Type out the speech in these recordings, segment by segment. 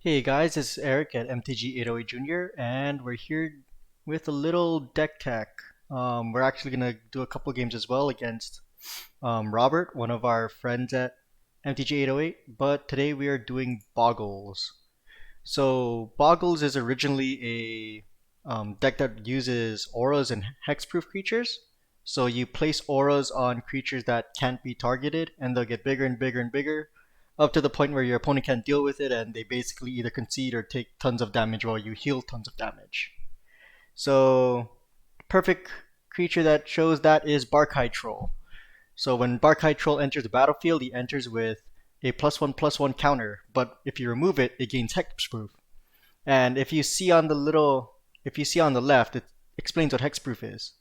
Hey guys, it's Eric at MTG808Junior, and we're here with a little deck tech. We're actually gonna do a couple games as well against Robert, one of our friends at MTG808, but today we are doing Boggles. So Boggles is originally a deck that uses auras and hexproof creatures. So you place auras on creatures that can't be targeted, and they'll get bigger and bigger and bigger, up to the point where your opponent can't deal with it, and they basically either concede or take tons of damage while you heal tons of damage. So perfect creature that shows that is Barkhide Troll. So when Barkhide Troll enters the battlefield, he enters with a +1/+1 counter, but if you remove it, it gains Hexproof. And if you see on the left, it explains what Hexproof is.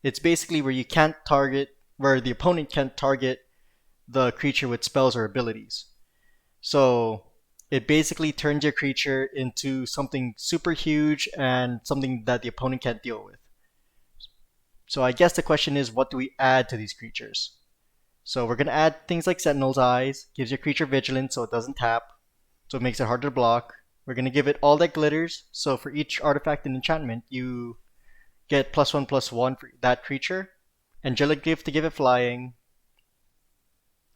It's basically where the opponent can't target the creature with spells or abilities. So it basically turns your creature into something super huge and something that the opponent can't deal with. So I guess the question is, what do we add to these creatures? So we're going to add things like Sentinel's Eyes, gives your creature vigilance so it doesn't tap, so it makes it harder to block. We're going to give it All That Glitters, so for each artifact and enchantment, you get +1/+1 for that creature. Angelic Gift to give it flying.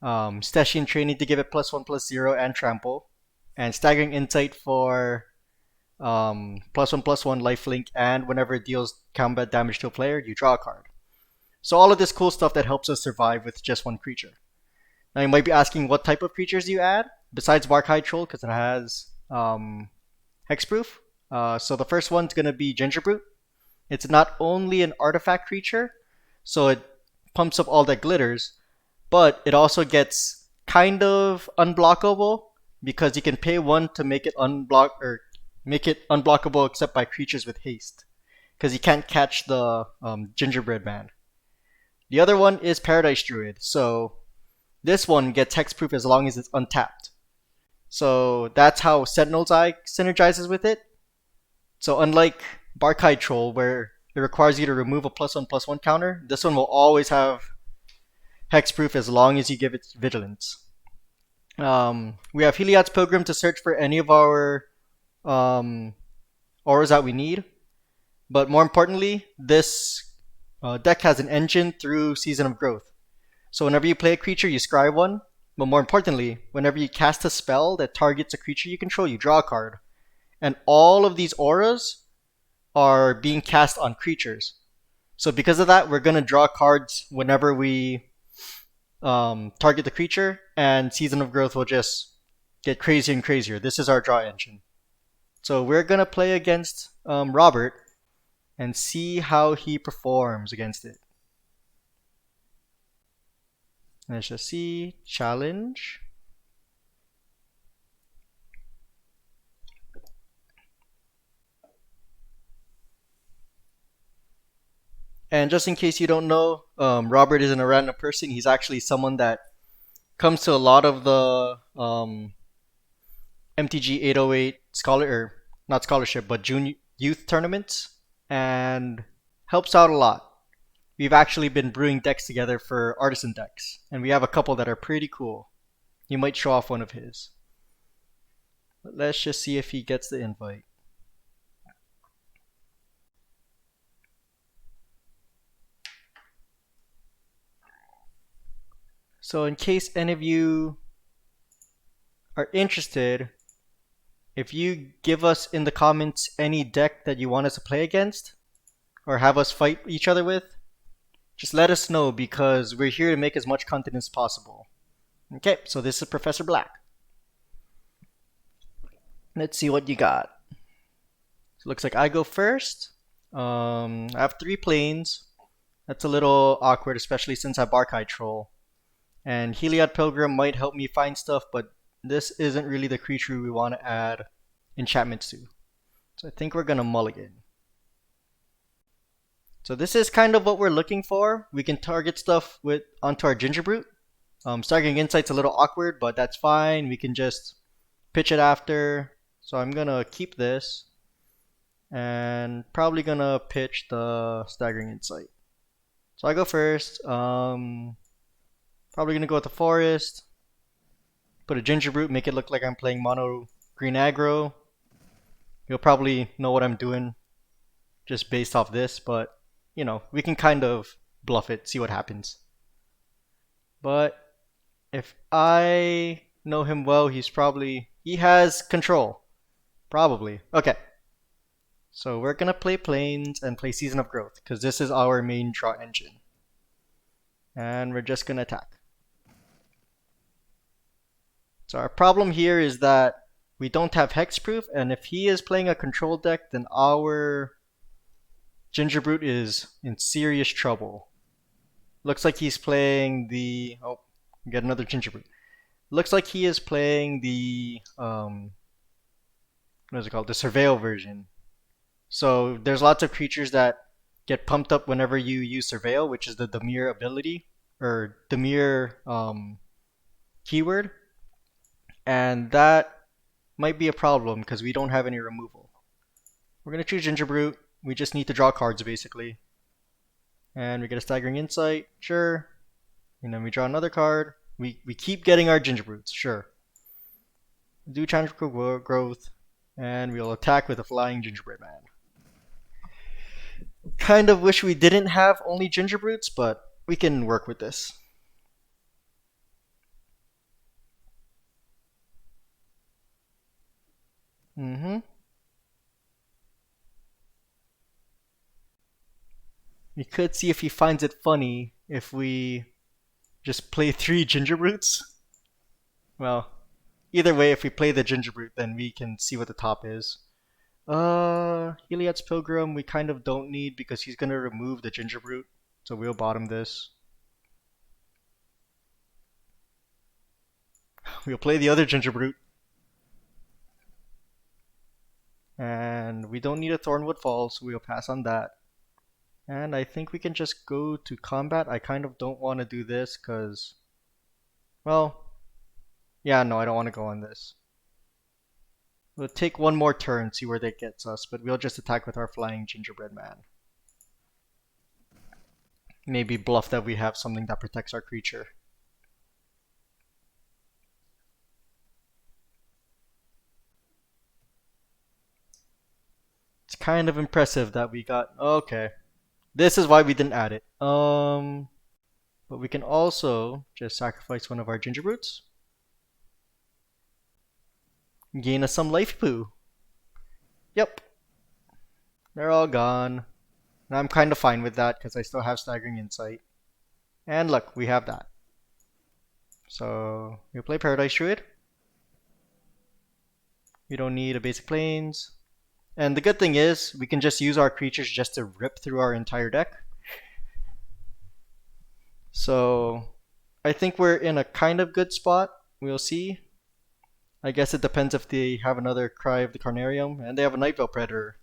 Statine Training to give it +1/+0 and trample. And Staggering Insight for +1/+1 lifelink, and whenever it deals combat damage to a player, you draw a card. So all of this cool stuff that helps us survive with just one creature. Now you might be asking, what type of creatures do you add besides Barkhide Troll, because it has hexproof. So the first one's gonna be Gingerbrute. It's not only an artifact creature, so it pumps up All That Glitters, but it also gets kind of unblockable because you can pay one to make it unblockable except by creatures with haste, because you can't catch the gingerbread man. The other one is Paradise Druid. So this one gets hexproof as long as it's untapped. So that's how Sentinel's Eye synergizes with it. So unlike Barkhide Troll, where it requires you to remove a +1/+1 counter, this one will always have hexproof as long as you give it vigilance. We have Heliod's Pilgrim to search for any of our auras that we need. But more importantly, this deck has an engine through Season of Growth. So whenever you play a creature, you scry one. But more importantly, whenever you cast a spell that targets a creature you control, you draw a card. And all of these auras are being cast on creatures. So because of that, we're going to draw cards whenever we target the creature, and Season of Growth will just get crazier and crazier. This is our draw engine. So we're going to play against Robert and see how he performs against it. Let's just see. Challenge. And just in case you don't know, Robert isn't a random person. He's actually someone that comes to a lot of the MTG808 not scholarship, but junior youth tournaments, and helps out a lot. We've actually been brewing decks together for Artisan decks, and we have a couple that are pretty cool. You might show off one of his. But let's just see if he gets the invite. So in case any of you are interested, if you give us in the comments any deck that you want us to play against or have us fight each other with, just let us know, because we're here to make as much content as possible. Okay, so this is Professor Black. Let's see what you got. So it looks like I go first. I have 3 planes. That's a little awkward, especially since I Barkhide Troll. And Heliod Pilgrim might help me find stuff, but this isn't really the creature we want to add enchantments to. So I think we're going to mulligan. So this is kind of what we're looking for. We can target stuff onto our Gingerbrute. Staggering Insight's a little awkward, but that's fine. We can just pitch it after. So I'm going to keep this, and probably going to pitch the Staggering Insight. So I go first. Probably going to go with the Forest. Put a Gingerbrute, make it look like I'm playing mono green aggro. You'll probably know what I'm doing just based off this, but you know, we can kind of bluff it, see what happens. But if I know him well, he has control. Probably. Okay. So we're gonna play Plains and play Season of Growth, because this is our main draw engine. And we're just gonna attack. So our problem here is that we don't have Hexproof, and if he is playing a control deck, then our Gingerbrute is in serious trouble. Looks like he's playing the... Oh, get another Gingerbrute. Looks like he is playing the... what is it called? The Surveil version. So there's lots of creatures that get pumped up whenever you use Surveil, which is the Dimir ability, or Dimir keyword. And that might be a problem because we don't have any removal. We're going to choose Gingerbrute. We just need to draw cards basically. And we get a Staggering Insight, sure. And then we draw another card. We keep getting our Gingerbrutes, sure. Do Chantrical Growth, and we'll attack with a Flying Gingerbread Man. Kind of wish we didn't have only Gingerbrutes, but we can work with this. We could see if he finds it funny if we just play 3 Gingerbrutes. Well, either way, if we play the Gingerbrute, then we can see what the top is. Heliod's Pilgrim we kind of don't need because he's gonna remove the Gingerbrute, so we'll bottom this. We'll play the other Gingerbrute. And we don't need a Thornwood Fall, so we'll pass on that. And I think we can just go to combat. I kind of don't want to do this because, well, yeah, no, I don't want to go on this. We'll take one more turn, see where that gets us, but we'll just attack with our Flying Gingerbread Man. Maybe bluff that we have something that protects our creature. It's kind of impressive that we got... Okay. This is why we didn't add it. But we can also just sacrifice one of our Gingerbrutes. Gain us some life poo. Yep. They're all gone. And I'm kind of fine with that because I still have Staggering Insight. And look, we have that. So we'll play Paradise Druid. We don't need a basic Plains. And the good thing is, we can just use our creatures just to rip through our entire deck. So I think we're in a kind of good spot. We'll see. I guess it depends if they have another Cry of the Carnarium, and they have a Night Veil Predator.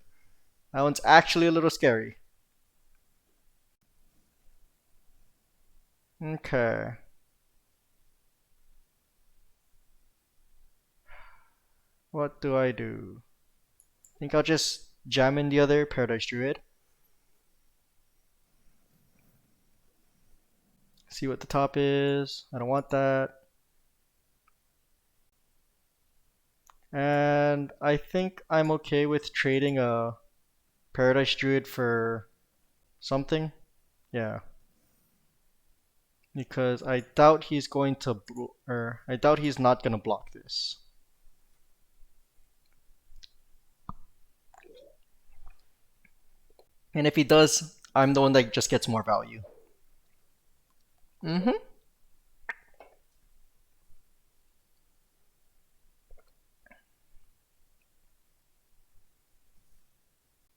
That one's actually a little scary. Okay. What do I do? I think I'll just jam in the other Paradise Druid. See what the top is. I don't want that. And I think I'm okay with trading a Paradise Druid for something. Yeah. Because I doubt he's going to, I doubt he's not going to block this. And if he does, I'm the one that just gets more value.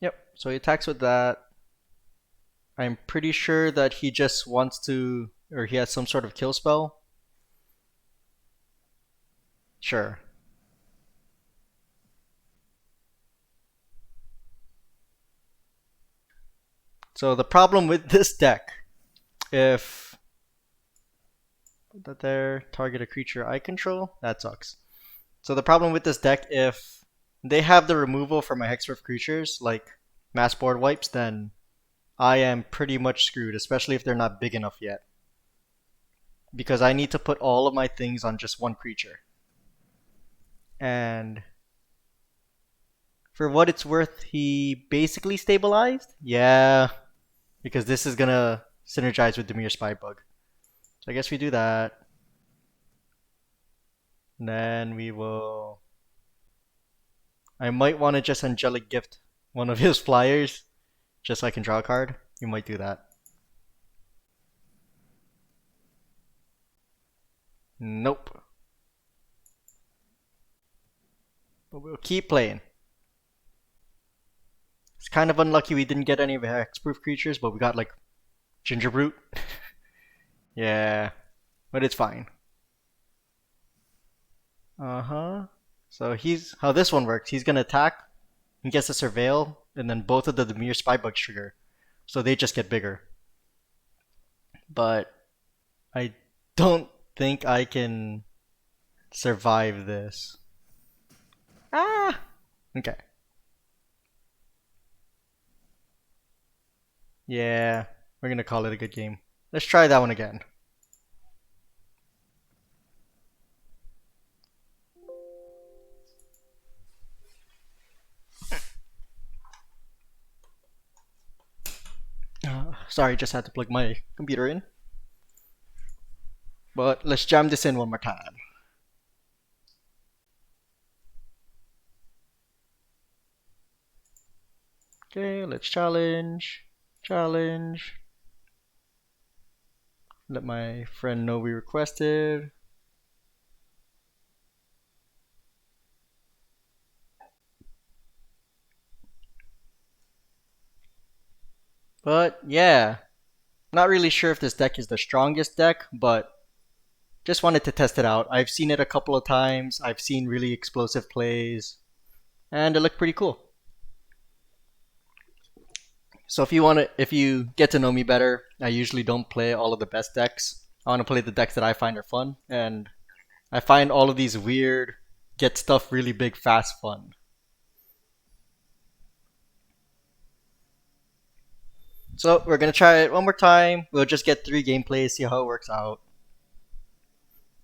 Yep, so he attacks with that. I'm pretty sure that he just wants to, or he has some sort of kill spell. Sure. So the problem with this deck, if put that there, target a creature I control, that sucks. So the problem with this deck, if they have the removal for my Hexproof creatures, like mass board wipes, then I am pretty much screwed, especially if they're not big enough yet. Because I need to put all of my things on just one creature. And For what it's worth, he basically stabilized. Yeah, because this is gonna synergize with Demir Spybug. So I guess we do that. And then we will. I might want to just Angelic Gift one of his flyers, just so I can draw a card. We might do that. Nope. But we'll keep playing. It's kind of unlucky we didn't get any of the hexproof creatures, but we got like Ginger Brute. Yeah, but it's fine. So how this one works. He's gonna attack. He gets a surveil, and then both of the Demir Spybugs trigger, so they just get bigger. But I don't think I can survive this. Ah! Okay. Yeah, we're gonna call it a good game. Let's try that one again. Sorry, just had to plug my computer in. But let's jam this in one more time. Okay, let's challenge. Challenge. Let my friend know we requested. But yeah, not really sure if this deck is the strongest deck, but just wanted to test it out. I've seen it a couple of times. I've seen really explosive plays, and it looked pretty cool. So if you get to know me better, I usually don't play all of the best decks. I want to play the decks that I find are fun, and I find all of these weird, get stuff really big fast fun. So we're gonna try it one more time. We'll just get 3 gameplays, see how it works out.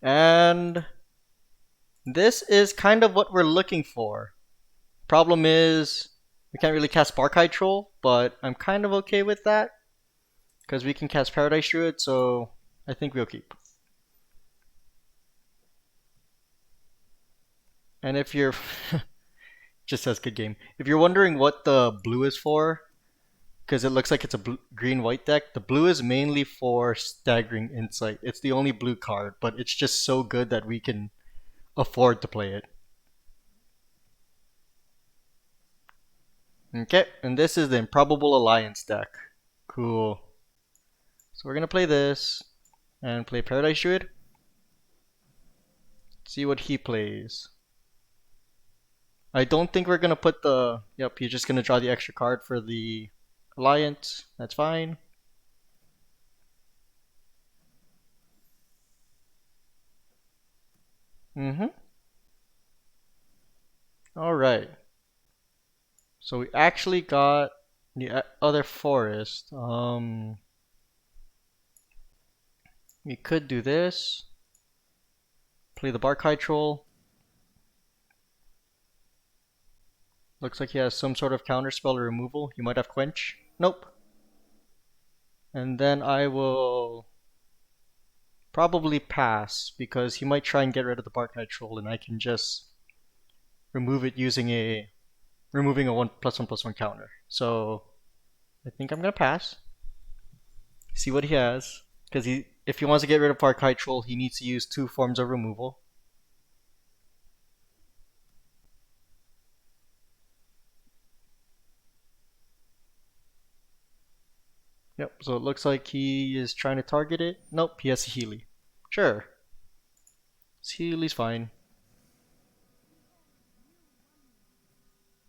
And this is kind of what we're looking for. Problem is, we can't really cast Barkhide Troll, but I'm kind of okay with that. Because we can cast Paradise Druid, so I think we'll keep. And if you're... just says good game. If you're wondering what the blue is for, because it looks like it's a green-white deck, the blue is mainly for Staggering Insight. It's the only blue card, but it's just so good that we can afford to play it. Okay, and this is the Improbable Alliance deck. Cool. So we're gonna play this and play Paradise Druid. See what he plays. I don't think we're gonna put the... Yep, you're just gonna draw the extra card for the Alliance. That's fine. Alright. So we actually got the other forest. We could do this. Play the Barkhide Troll. Looks like he has some sort of counterspell or removal. He might have Quench. Nope. And then I will probably pass because he might try and get rid of the Barkhide Troll, and I can just remove it using removing a 1/1/1 counter. So I think I'm gonna pass. See what he has, because if he wants to get rid of Barkhide Troll, he needs to use 2 forms of removal. Yep, so it looks like he is trying to target it. Nope, he has a Healy. Sure. Healy's fine.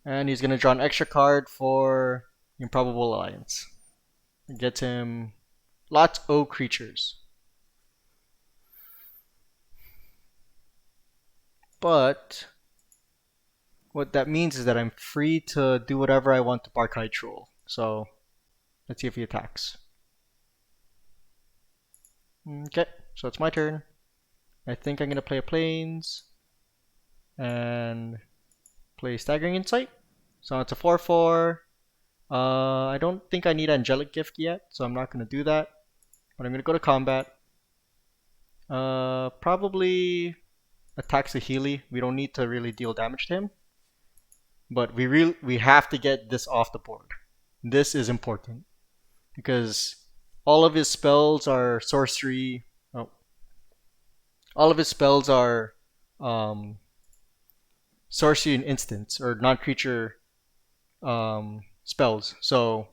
And he's going to draw an extra card for Improbable Alliance. It gets him lots O creatures. But what that means is that I'm free to do whatever I want to Barkhide Troll. So let's see if he attacks. Okay, so it's my turn. I think I'm going to play a Plains and play Staggering Insight. So it's a 4/4. I don't think I need Angelic Gift yet, so I'm not going to do that. But I'm going to go to combat. Probably attack Saheeli. We don't need to really deal damage to him. But we have to get this off the board. This is important. Because all of his spells are sorcery. Oh, all of his spells are sorcery and instants, or non-creature spells. So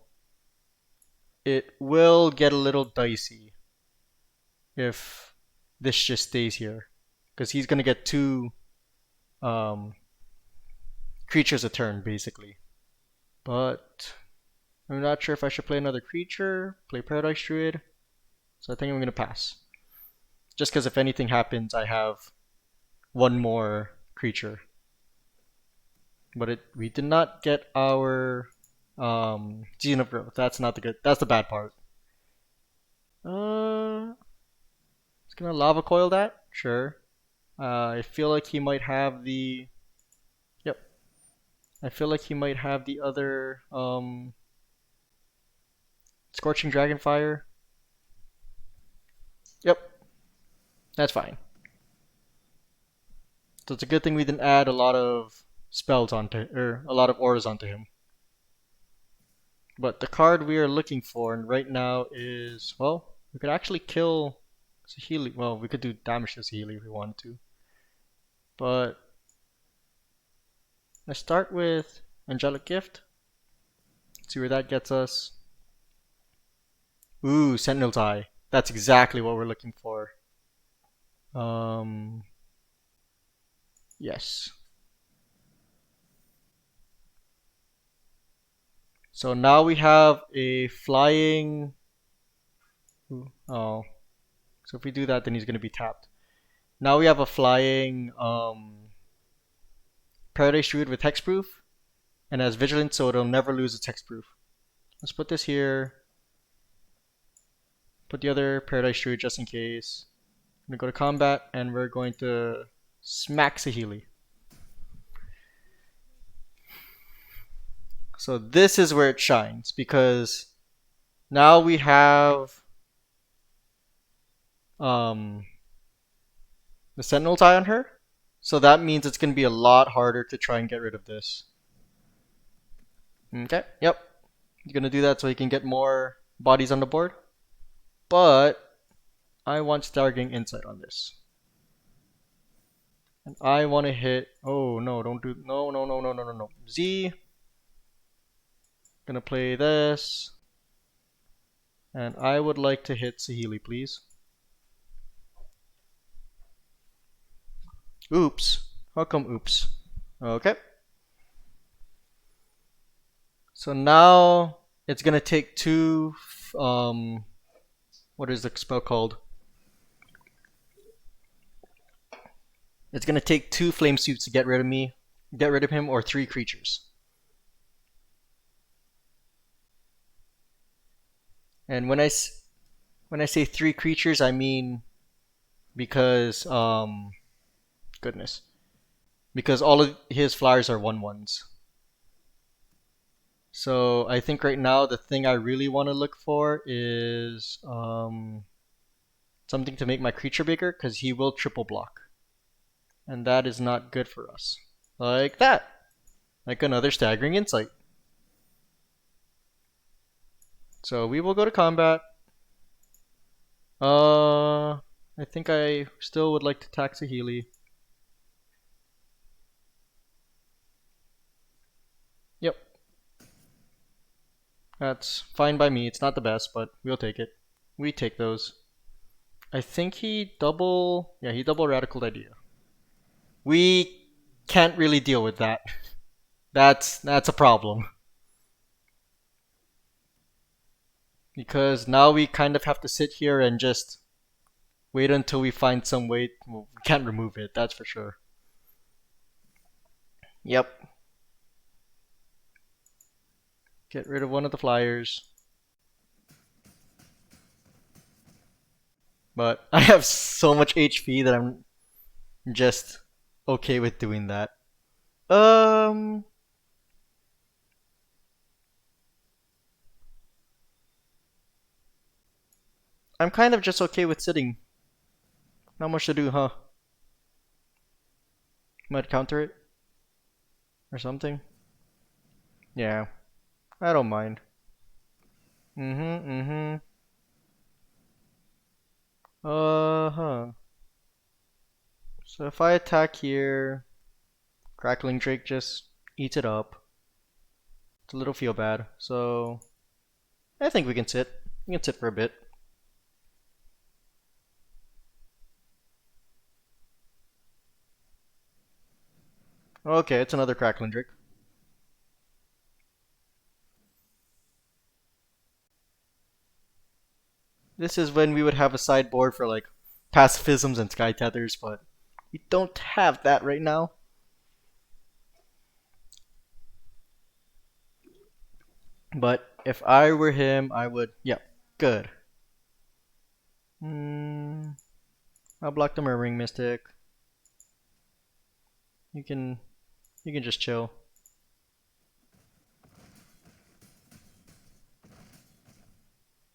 it will get a little dicey if this just stays here, because he's gonna get two um, creatures a turn basically. But I'm not sure if I should play another creature, play Paradise Druid. So I think I'm gonna pass. Just because if anything happens, I have one more creature. But we did not get our Season of Growth. That's not the good. That's the bad part. It's gonna Lava Coil that. Sure. I feel like he might have the. Yep. I feel like he might have the other Scorching Dragonfire. Yep. That's fine. So it's a good thing we didn't add a lot of spells onto, or a lot of auras onto him. But the card we are looking for right now is, well, we could actually kill Saheeli. Well, we could do damage to Saheeli if we wanted to. But let's start with Angelic Gift. See where that gets us. Ooh, Sentinel's Eye. That's exactly what we're looking for. Yes. So now we have a flying. Oh, so if we do that, then he's going to be tapped. Now we have a flying Paradise Druid with Hexproof, and has Vigilance, so it'll never lose its Hexproof. Let's put this here. Put the other Paradise Druid just in case. I'm going to go to combat, and we're going to smack Saheeli. So this is where it shines, because now we have the Sentinel's Eye on her. So that means it's going to be a lot harder to try and get rid of this. Okay, yep. He's going to do that so he can get more bodies on the board. But I want Stargate Insight on this. And I want to hit... Oh, no, don't do... No, no, no, no, no, no, no. Z. Gonna play this. And I would like to hit Saheeli, please. Oops. How come oops? Okay. So now it's gonna take two what is the spell called? It's gonna take two flame suits to get rid of him, or three creatures. And when I say three creatures, I mean because because all of his flyers are 1/1s. So I think right now the thing I really want to look for is something to make my creature bigger, because he will triple block, and that is not good for us. Like that, like another Staggering Insight. So we will go to combat. I think I still would like to attack Saheeli. Yep. That's fine by me. It's not the best, but we'll take it. We take those. I think he double Radical Idea. We can't really deal with that. That's a problem. Because now we kind of have to sit here and just wait until we find some way. Well, we can't remove it, that's for sure. Yep. Get rid of one of the flyers. But I have so much HP that I'm just okay with doing that. I'm kind of just okay with sitting. Not much to do, huh? Might counter it or something. Yeah, I don't mind. Mm-hmm. Uh-huh. So if I attack here, Crackling Drake just eats it up. It's a little feel bad. So I think we can sit. We can sit for a bit. Okay, it's another Crackling Drake. This is when we would have a sideboard for like pacifisms and sky tethers, but we don't have that right now. But if I were him, I would. Yeah, good. Hmm. I'll block the Murmuring Mystic. You can you can just chill.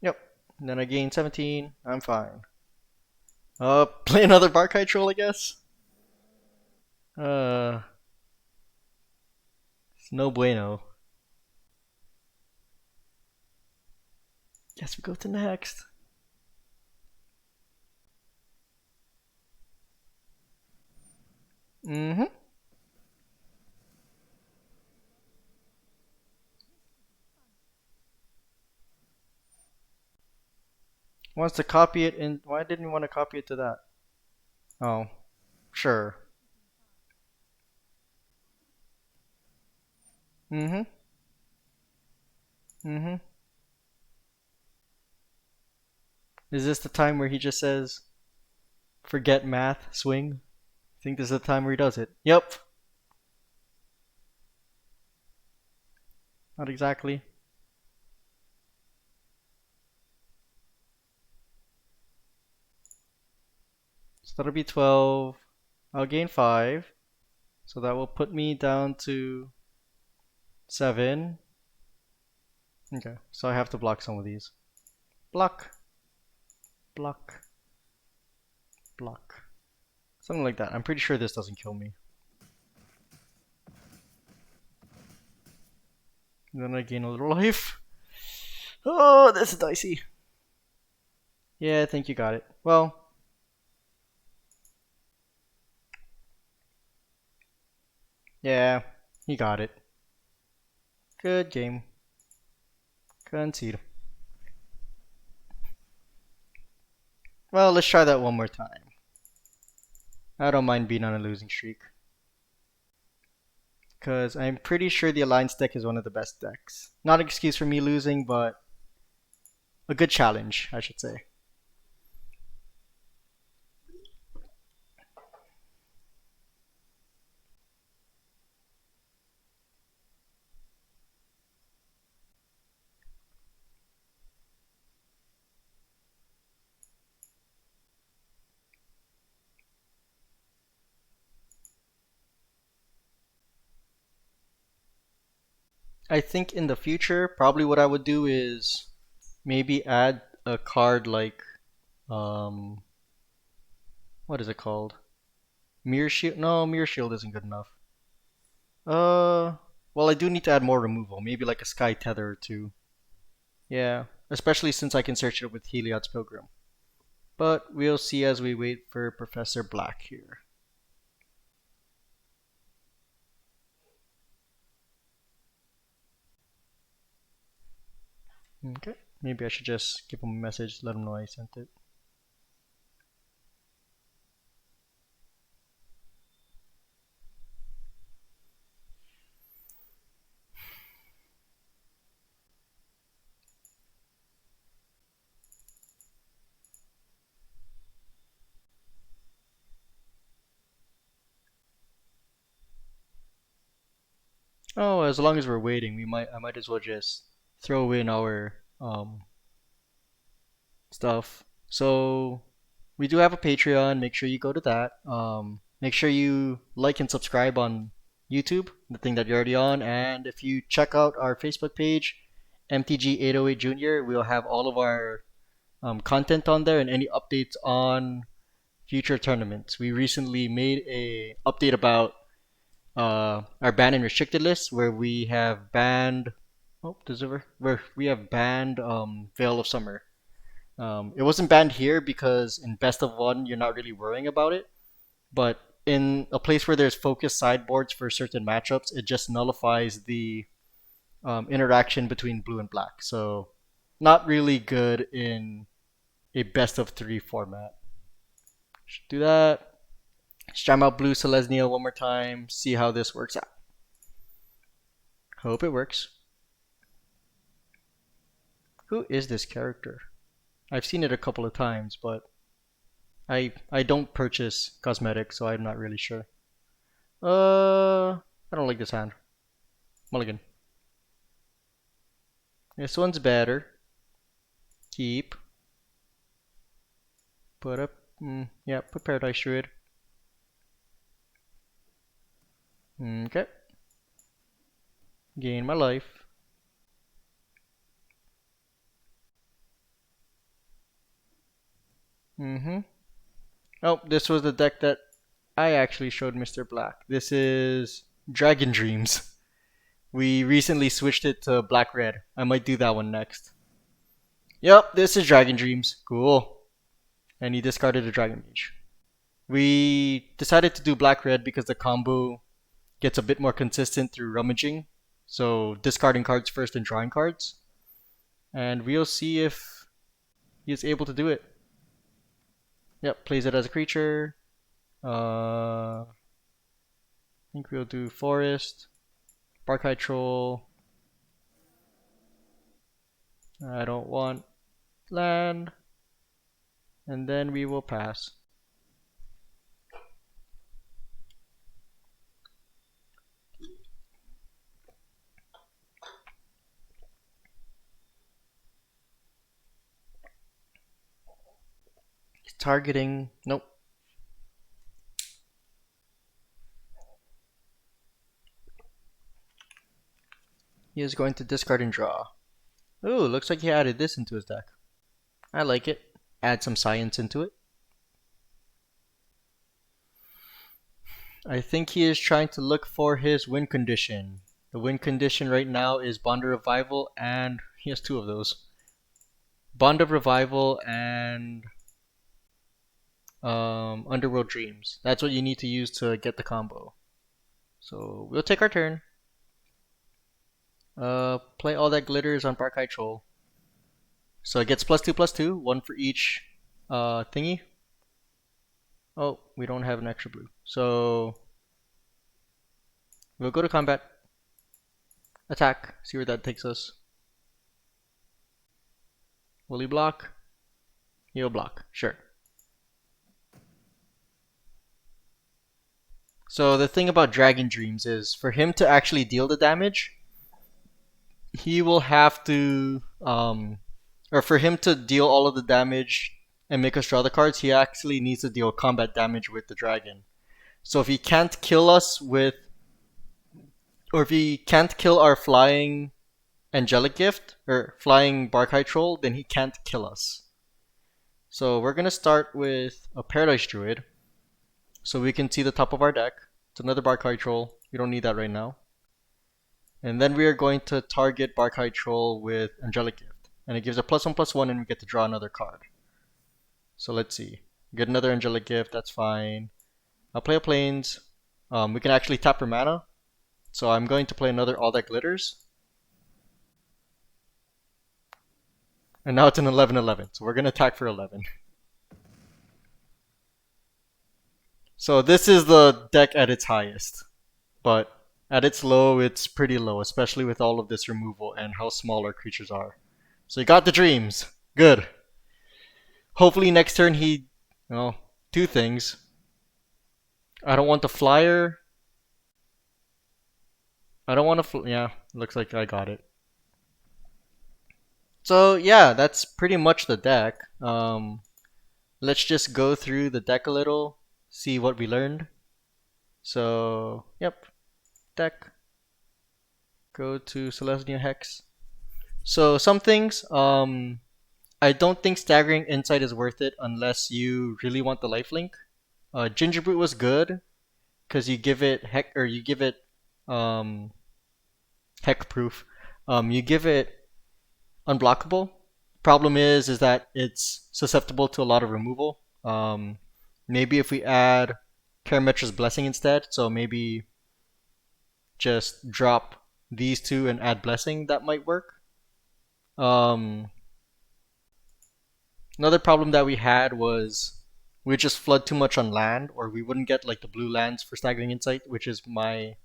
Yep. And then I gain 17. I'm fine. Play another Barkai Troll, I guess. Uh, it's no bueno. Guess we go to next. Mm-hmm. Wants to copy it in. Why didn't you want to copy it to that? Oh, sure. Mm-hmm. Mm-hmm. Is this the time where he just says, "Forget math, swing"? I think this is the time where he does it. Yep. Not exactly. So that'll be 12. I'll gain 5. So that will put me down to 7. Okay, so I have to block some of these. Block, block, block. Something like that. I'm pretty sure this doesn't kill me. And then I gain a little life. Oh, this is dicey. Yeah, I think you got it. Well, yeah, you got it. Good game. Concede. Well, let's try that one more time. I don't mind being on a losing streak. Because I'm pretty sure the Alliance deck is one of the best decks. Not an excuse for me losing, but a good challenge, I should say. I think in the future, probably what I would do is maybe add a card like, um, what is it called? Mirror Shield? No, Mirror Shield isn't good enough. Uh, well, I do need to add more removal. Maybe like a Sky Tether or two. Yeah, especially since I can search it with Heliod's Pilgrim. But we'll see as we wait for Professor Black here. Okay, maybe I should just give him a message, let him know I sent it. Oh, as long as we're waiting, I might as well just throw in our stuff. So we do have a Patreon. Make sure you go to that. Make sure you like and subscribe on YouTube, the thing that you're already on. And if you check out our Facebook page, MTG808 Junior, we'll have all of our content on there and any updates on future tournaments. We recently made a update about our banned and restricted list where we have banned. Oh, does it work? Where we have banned Veil of Summer. It wasn't banned here because in best of one you're not really worrying about it, but in a place where there's focused sideboards for certain matchups, it just nullifies the interaction between blue and black. So not really good in a best of three format. Should do that. Strum out blue Selesnya one more time. See how this works out. Hope it works. Who is this character? I've seen it a couple of times, but I don't purchase cosmetics, so I'm not really sure. I don't like this hand. Mulligan. This one's better. Keep. Put up. Yeah, put Paradise Druid. Okay. Gain my life. Oh, this was the deck that I actually showed Mr. Black. This is Dragon Dreams. We recently switched it to black-red. I might do that one next. Yep, this is Dragon Dreams. Cool. And he discarded a Dragon Mage. We decided to do black-red because the combo gets a bit more consistent through rummaging. So discarding cards first and drawing cards. And we'll see if he is able to do it. Yep, plays it as a creature. I think we'll do Forest. Barkhide Troll. I don't want land. And then we will pass. He's targeting. Nope. He is going to discard and draw. Ooh, looks like he added this into his deck. I like it. Add some science into it. I think he is trying to look for his win condition. The win condition right now is Bond of Revival, and he has two of those. Bond of Revival and Underworld Dreams. That's what you need to use to get the combo. So we'll take our turn. Play all that glitters on Barkhide Troll. So it gets +2/+2, one for each thingy. Oh, we don't have an extra blue. So we'll go to combat. Attack. See where that takes us. Will he block? He'll block. Sure. So the thing about Dragon Dreams is for him to actually deal the damage, he will have to or for him to deal all of the damage and make us draw the cards, he actually needs to deal combat damage with the dragon. So if he can't kill us with, or if he can't kill our flying Angelic Gift, or flying Barkhide Troll, then he can't kill us. So we're going to start with a Paradise Druid, so we can see the top of our deck. It's another Barkhide Troll. We don't need that right now. And then we are going to target Barkhide Troll with Angelic Gift. And it gives a +1/+1 and we get to draw another card. So let's see. Get another Angelic Gift, that's fine. I'll play a Plains. We can actually tap for mana. So I'm going to play another All That Glitters. And now it's an 11/11, so we're going to attack for 11. So this is the deck at its highest. But at its low, it's pretty low, especially with all of this removal and how small our creatures are. So he got the Dreams. Good. Hopefully next turn he, two things. I don't want the flyer. I don't want to, yeah, looks like I got it. So yeah, that's pretty much the deck. Let's just go through the deck a little, see what we learned. So, yep, deck. Go to Selesnya Hex. So some things, I don't think staggering insight is worth it unless you really want the lifelink. Ginger Boot was good because you give it heck or you give it um, hexproof. You give it unblockable. Problem is that it's susceptible to a lot of removal. Maybe if we add Karametra's Blessing instead, so maybe just drop these two and add Blessing, that might work. Um, Another problem that we had was we just flood too much on land, or we wouldn't get like the blue lands for Staggering Insight, which is my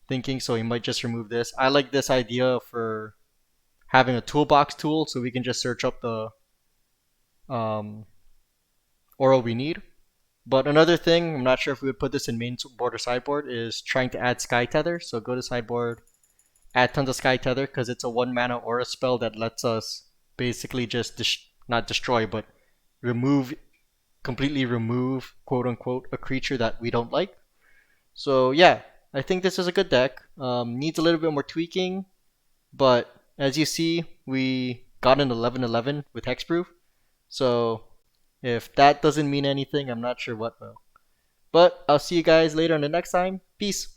thinking. So we might just remove this. I like this idea for having a toolbox tool, so we can just search up the um, oral we need. But another thing, I'm not sure if we would put this in main board or sideboard, is trying to add Sky Tether. So go to sideboard, add tons of Sky Tether because it's a 1 mana aura spell that lets us basically just not destroy, but remove, completely remove, quote unquote, a creature that we don't like. So yeah, I think this is a good deck. Needs a little bit more tweaking, but as you see, we got an 11/11 with Hexproof. So if that doesn't mean anything, I'm not sure what will. But I'll see you guys later on the next time. Peace.